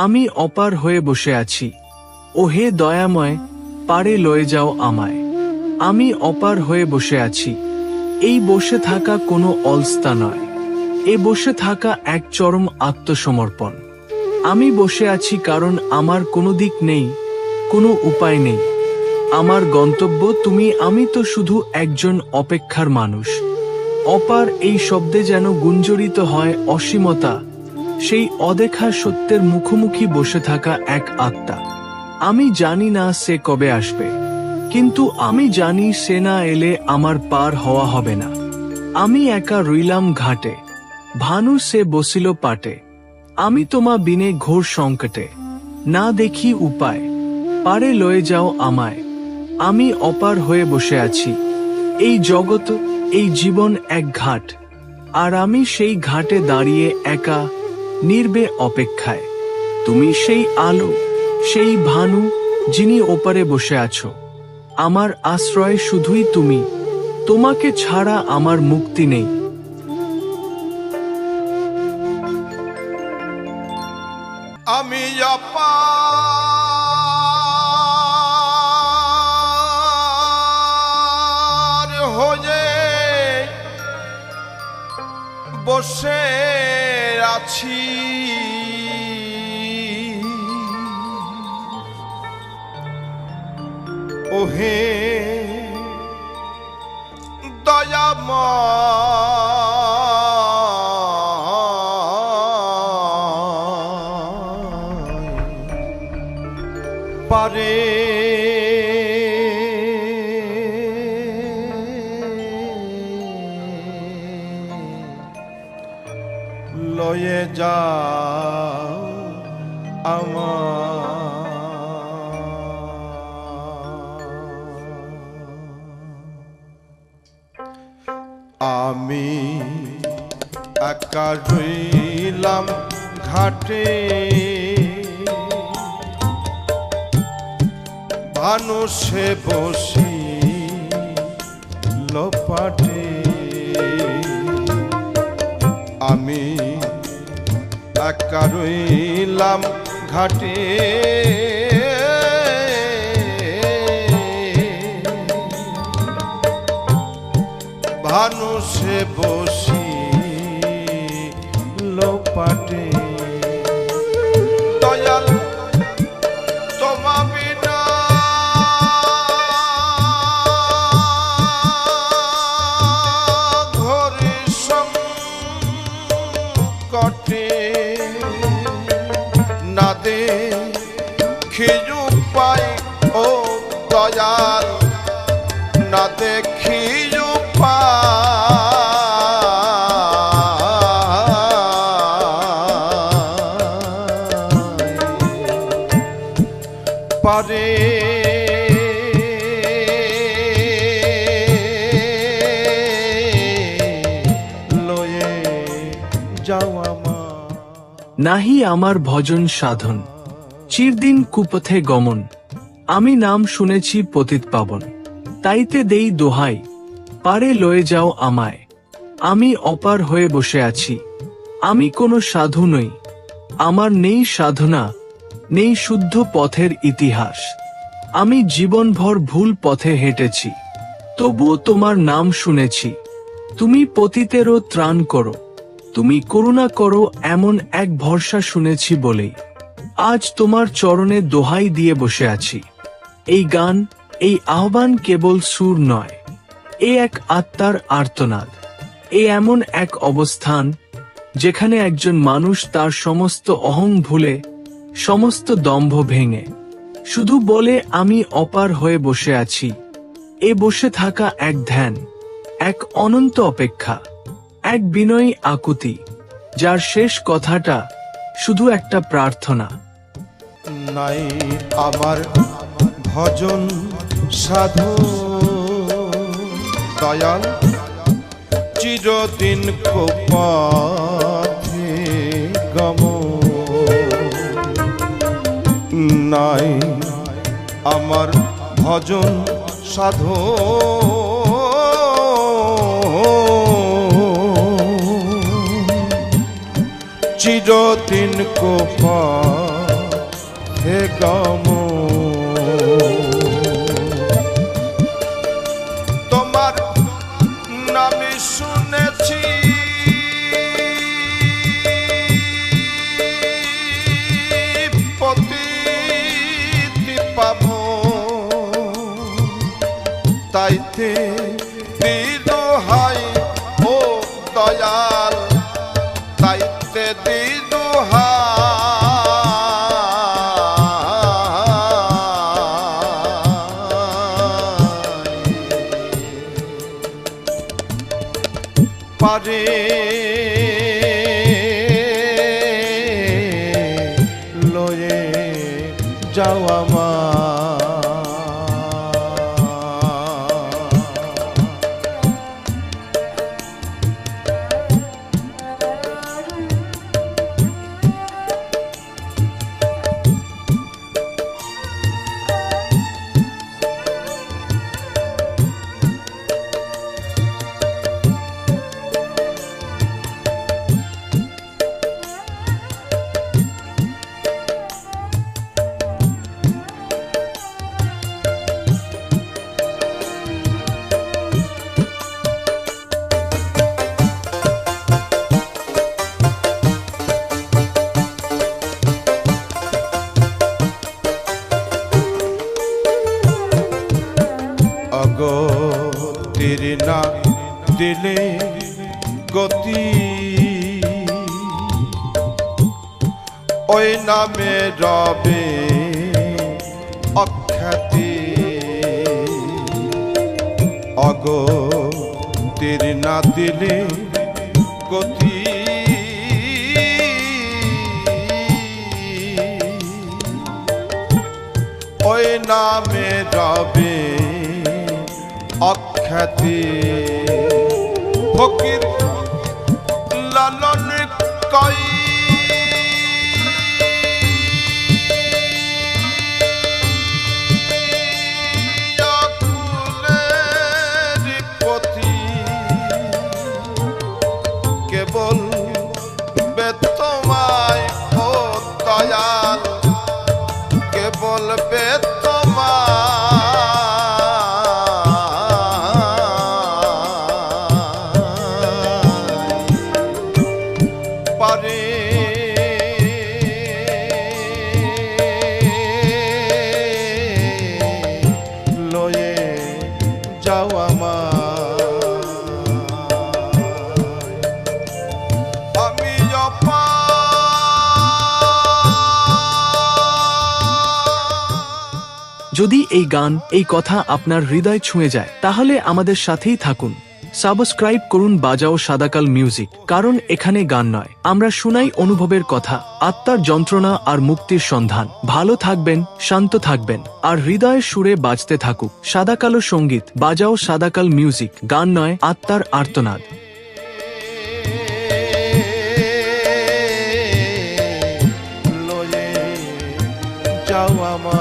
আমি অপার হয়ে বসে আছি। ও হে দয়াময়, পারে লয়ে যাও আমায়। আমি অপার হয়ে বসে আছি। এই বসে থাকা কোনো অলস্তা নয়, এ বসে থাকা এক চরম আত্মসমর্পণ। আমি বসে আছি কারণ আমার কোনো দিক নেই, কোনো উপায় নেই। আমার গন্তব্য তুমি, আমি তো শুধু একজন অপেক্ষার মানুষ। অপার এই শব্দে যেন গুঞ্জরিত হয় অসীমতা, সেই অদেখা সত্যের মুখোমুখি বসে থাকা এক আত্মা। আমি জানি না সে কবে আসবে, কিন্তু আমি জানি সে না এলে আমার পার হওয়া হবে না। আমি একা রইলাম ঘাটে, ভানু সে বসিল পাটে। আমি তোমা বিনে ঘোর সংকটে, না দেখি উপায়, পারে লয়ে যাও আমায়। আমি অপার হয়ে বসে আছি। এই জগৎ, এই জীবন এক ঘাট, আর আমি সেই ঘাটে দাঁড়িয়ে একা, নির্বে অপেক্ষায়। তুমি সেই আলো, সেই ভানু, যিনি ওপারে বসে আছো। আমার আশ্রয় শুধুই তুমি, তোমাকে ছাড়া আমার মুক্তি নেই। আমি অপার হয়ে বসে আছি। ওহে দয়াময়, পারে লয়ে যাও আমায়। আমি একা রইলাম ঘাটে, ভানু সে বসি লোপাটে। আমি একা রইলাম ঘাটে, ভানু সে বসি লোপাটে। দয়াল তোমা বিনা ঘোর সংকটে, না দেখি উপায়। ও দয়াল, না দেখি পারে লয়ে যাও আমায়। নাহি আমার ভজন সাধন, চিরদিন কুপথে গমন। আমি নাম শুনেছি পতিত পাবন, তাইতে দেই দোহাই, পারে লয়ে যাও আমায়। আমি অপার হয়ে বসে আছি। আমি কোনো সাধু নই, আমার নেই সাধনা, নেই শুদ্ধ পথের ইতিহাস। আমি জীবনভর ভুল পথে হেঁটেছি, তবুও তোমার নাম শুনেছি। তুমি পতিতেরও ত্রাণ করো, তুমি করুণা করো, এমন এক ভরসা শুনেছি বলেই আজ তোমার চরণে দোহাই দিয়ে বসে আছি। এই গান, এই আহ্বান কেবল সুর নয়, এ এক আত্মার আর্তনাদ। এ এমন এক অবস্থান যেখানে একজন মানুষ তার সমস্ত অহং ভুলে, সমস্ত দম্ভ ভেঙে শুধু বলে আমি অপার হয়ে বসে আছি। এ বসে থাকা এক ধ্যান, এক অনন্ত অপেক্ষা, এক বিনয়ী আকুতি, যার শেষ কথাটা শুধু একটা প্রার্থনা। নাই আমার ভজন সাধু, দয়াল চিরদিন পথে গমন। নাই আমার ভজন সাধু, চিরদিন পথে তাইতে দিদোহাই ও দয়াল তাইতে দিদোহাই পারে লয়ে যাওয়া মা গতির না দিলে গতি ওই নামে রবে অখ্যাতি অগতির না দিলে গতি ওই নামে রবে অখ্যাতি ফকির লালন কই আকুলের পথি কেবল বেতমায় ও দয়াল কেবল পারে লয়ে যাওয়া মা আমি যদি এই গান এই কথা আপনার হৃদয় ছুঁয়ে যায় তাহলে আমাদের সাথেই থাকুন। সাবস্ক্রাইব করুন বাজাও সাদাকাল মিউজিক, কারণ এখানে গান নয়, আমরা শুনাই অনুভবের কথা, আত্মার যন্ত্রণা আর মুক্তির সন্ধান। ভালো থাকবেন, শান্ত থাকবেন, আর হৃদয়ের সুরে বাজতে থাকুক সাদাকালো সঙ্গীত। বাজাও সাদাকাল মিউজিক, গান নয়, আত্মার আর্তনাদ। লয়ে যাওয়া মা।